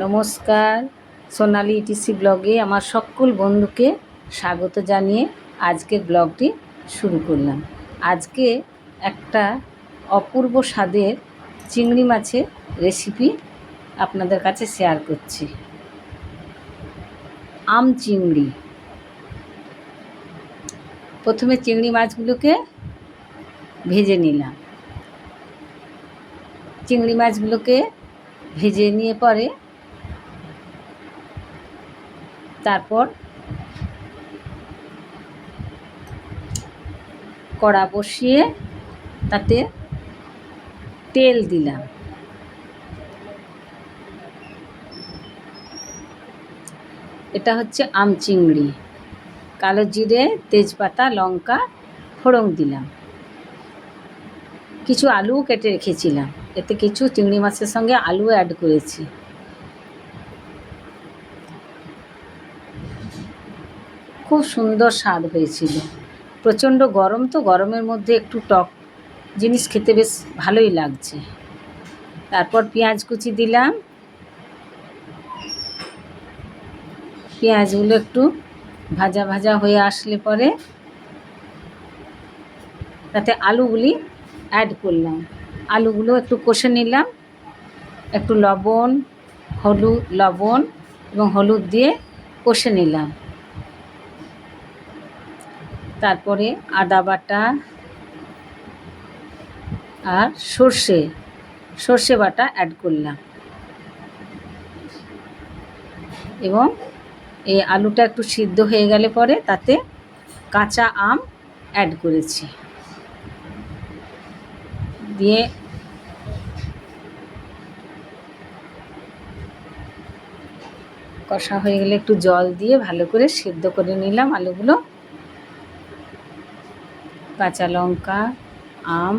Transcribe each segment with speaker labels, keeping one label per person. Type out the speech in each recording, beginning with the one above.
Speaker 1: নমস্কার, সোনালি ইটিসি ব্লগে আমার সকল বন্ধুকে স্বাগত জানিয়ে আজকের ব্লগটি শুরু করলাম। আজকে একটা অপূর্ব স্বাদের চিংড়ি মাছের রেসিপি আপনাদের কাছে শেয়ার করছি। আম চিংড়ি। প্রথমে চিংড়ি মাছগুলোকে ভেজে নিলাম। চিংড়ি মাছগুলোকে ভেজে নিয়ে পরে তারপর কড়া বসিয়ে তাতে তেল দিলাম। এটা হচ্ছে আম চিংড়ি। কালো জিরে, তেজপাতা, লঙ্কা ফোড়ন দিলাম। কিছু আলুও কেটে রেখেছিলাম, এতে কিছু চিংড়ি মাছের সঙ্গে আলু অ্যাড করেছি। খুব সুন্দর স্বাদ হয়েছিল। প্রচণ্ড গরম তো, গরমের মধ্যে একটু টক জিনিস খেতে বেশ ভালোই লাগছে। তারপর পেঁয়াজ কুচি দিলাম। পেঁয়াজগুলো একটু ভাজা ভাজা হয়ে আসলে পরে তাতে আলুগুলি অ্যাড করলাম। আলুগুলো একটু কষে নিলাম। একটু লবণ এবং হলুদ দিয়ে কষে নিলাম। তারপরে আদা বাটা আর সর্ষে বাটা অ্যাড করলাম এবং এই আলুটা একটু সিদ্ধ হয়ে গেলে পরে তাতে কাঁচা আম অ্যাড করেছি। দিয়ে কষা হয়ে গেলে একটু জল দিয়ে ভালো করে সিদ্ধ করে নিলাম আলুগুলো। কাঁচা লঙ্কা, আম,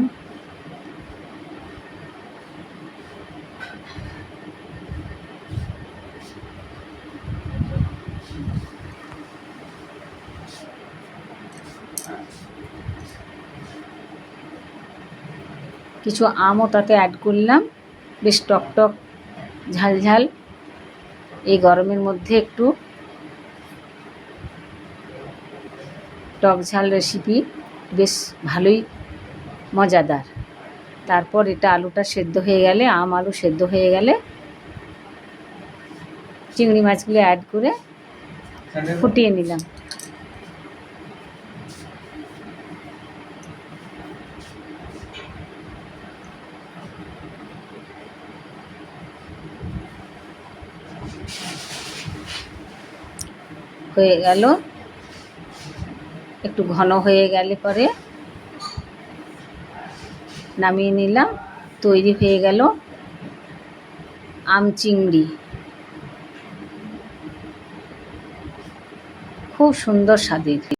Speaker 1: কিছু আমও তাতে অ্যাড করলাম। বেশ টকটক ঝালঝাল। এই গরমের মধ্যে একটু টক ঝাল রেসিপি বেশ ভালোই মজাদার। তারপর এটা আলুটা সেদ্ধ হয়ে গেলে, আলু সেদ্ধ হয়ে গেলে চিংড়ি মাছগুলো অ্যাড করে ফুটিয়ে নিলাম। হয়ে গেল, একটু ঘন হয়ে গেলে পরে নামিয়ে নিলাম। তৈরি হয়ে গেল আম চিংড়ি। খুব সুন্দর স্বাদের।